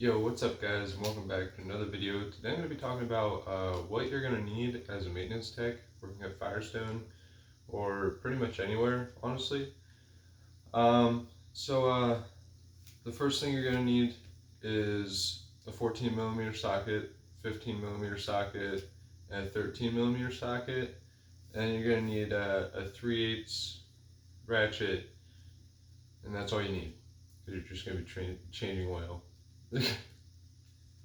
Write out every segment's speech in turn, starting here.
Yo, what's up guys, and welcome back to another video. Today I'm going to be talking about what you're going to need as a maintenance tech working at Firestone, or pretty much anywhere, honestly. So the first thing you're going to need is a 14mm socket, 15mm socket, and a 13mm socket. And you're going to need a 3/8 ratchet, and that's all you need, because you're just going to be changing oil.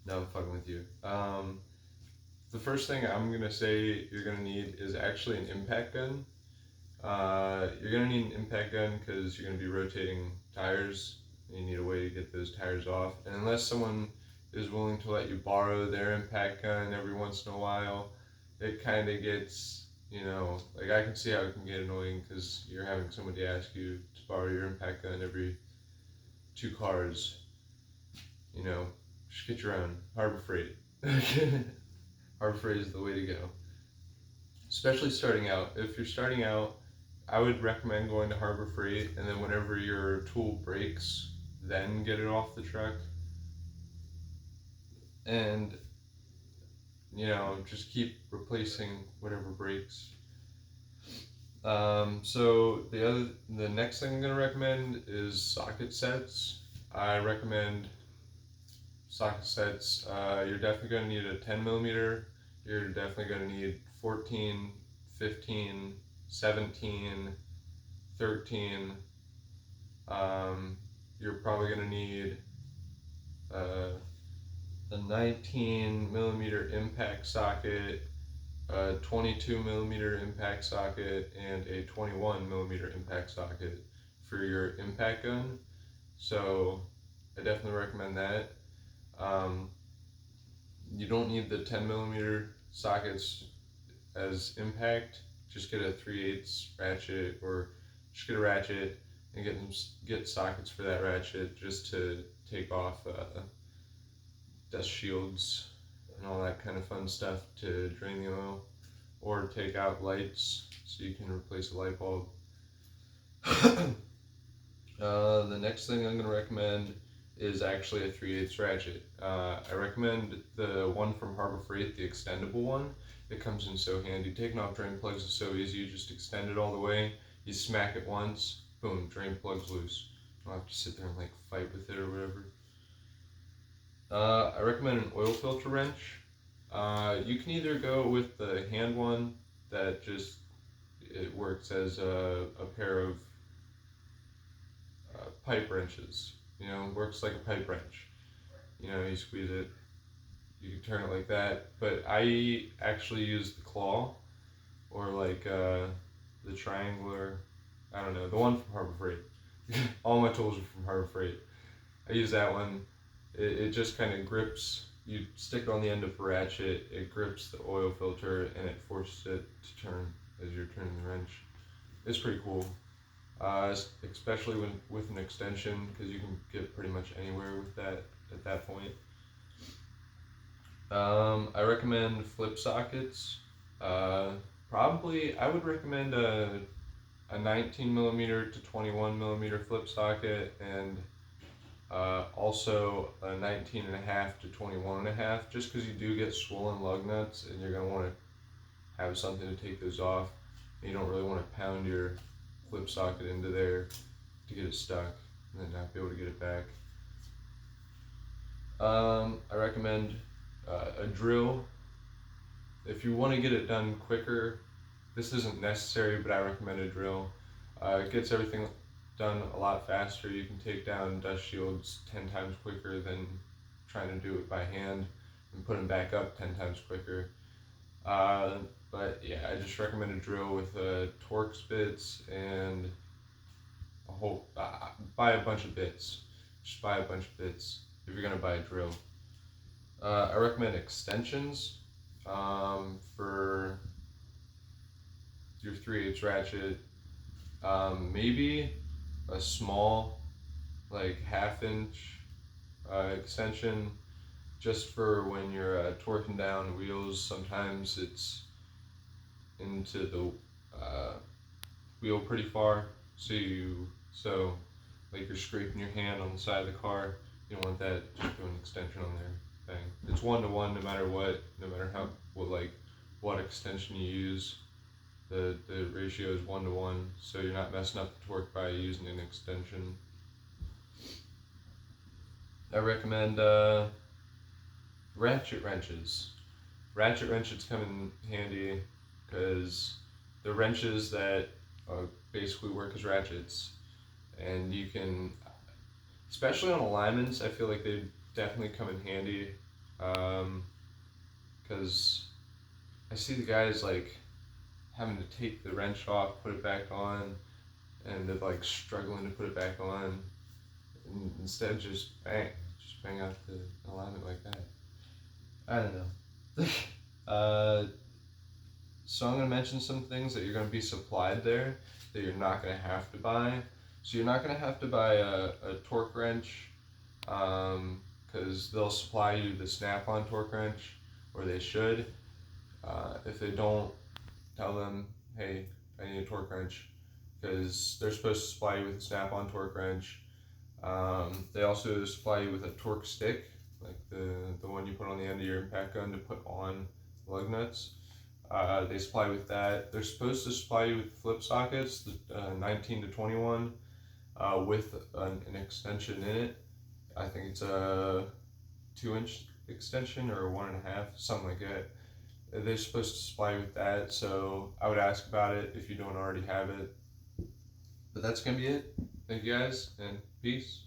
No, I'm fucking with you. The first thing I'm gonna say you're gonna need is actually an impact gun. You're gonna need an impact gun because you're gonna be rotating tires. And you need a way to get those tires off. And unless someone is willing to let you borrow their impact gun every once in a while, it kind of gets, like I can see how it can get annoying because you're having somebody ask you to borrow your impact gun every 2 cars. You know, just get your own. Harbor Freight. Harbor Freight is the way to go. Especially starting out. If you're starting out, I would recommend going to Harbor Freight, and then whenever your tool breaks, then get it off the truck. And just keep replacing whatever breaks. So the next thing I'm gonna recommend is socket sets. I recommend socket sets. You're definitely gonna need a 10mm. You're definitely gonna need 14, 15, 17, 13. You're probably gonna need uh, a 19mm impact socket, a 22mm impact socket, and a 21mm impact socket for your impact gun. So I definitely recommend that. You don't need the 10mm sockets as impact. Just get a 3/8 ratchet, or just get a ratchet and get sockets for that ratchet just to take off dust shields and all that kind of fun stuff to drain the oil, or take out lights so you can replace a light bulb. The next thing I'm going to recommend is actually a 3/8 ratchet. I recommend the one from Harbor Freight, the extendable one. It comes in so handy. Taking off drain plugs is so easy. You just extend it all the way. You smack it once, boom, drain plug's loose. You don't have to sit there and fight with it or whatever. I recommend an oil filter wrench. You can either go with the hand one that just it works as a pair of pipe wrenches. Works like a pipe wrench. You squeeze it, you can turn it like that. But I actually use the claw, or the triangular. I don't know, the one from Harbor Freight. All my tools are from Harbor Freight. I use that one. It just kind of grips. You stick it on the end of a ratchet. It grips the oil filter and it forces it to turn as you're turning the wrench. It's pretty cool. Especially with an extension, because you can get pretty much anywhere with that at that point. I recommend flip sockets. Probably I would recommend a 19mm to 21mm flip socket, and also a 19.5 to 21.5, just because you do get swollen lug nuts and you're going to want to have something to take those off. And you don't really want to pound your flip socket into there to get it stuck and then not be able to get it back. I recommend a drill. If you want to get it done quicker, this isn't necessary, but I recommend a drill. It gets everything done a lot faster. You can take down dust shields 10 times quicker than trying to do it by hand, and put them back up 10 times quicker. But yeah, I just recommend a drill with Torx bits and a whole, buy a bunch of bits. Just buy a bunch of bits if you're gonna buy a drill. I recommend extensions for your 3/8 ratchet. Maybe a small, 1/2 inch extension, just for when you're torquing down wheels. Sometimes it's into the wheel pretty far, so you're scraping your hand on the side of the car. You don't want that just doing extension on their thing. It's 1-to-1 no matter what, no matter what extension you use. The ratio is 1-to-1, so you're not messing up the torque by using an extension. I recommend ratchet wrenches. Ratchet wrenches come in handy because they're wrenches that basically work as ratchets, and you can, especially on alignments, I feel like they definitely come in handy because I see the guys like having to take the wrench off, put it back on, and they're like struggling to put it back on, and instead of just bang out the alignment like that. I don't know. So I'm going to mention some things that you're going to be supplied there that you're not going to have to buy. So you're not going to have to buy a torque wrench because they'll supply you the snap-on torque wrench, or they should. If they don't, tell them, hey, I need a torque wrench, because they're supposed to supply you with a snap-on torque wrench. They also supply you with a torque stick, like the one you put on the end of your impact gun to put on lug nuts. They supply you with that. They're supposed to supply you with flip sockets, the 19 to 21, with an extension in it. I think it's a 2-inch extension or 1.5, something like that. They're supposed to supply you with that, so I would ask about it if you don't already have it. But that's gonna be it. Thank you guys, and peace.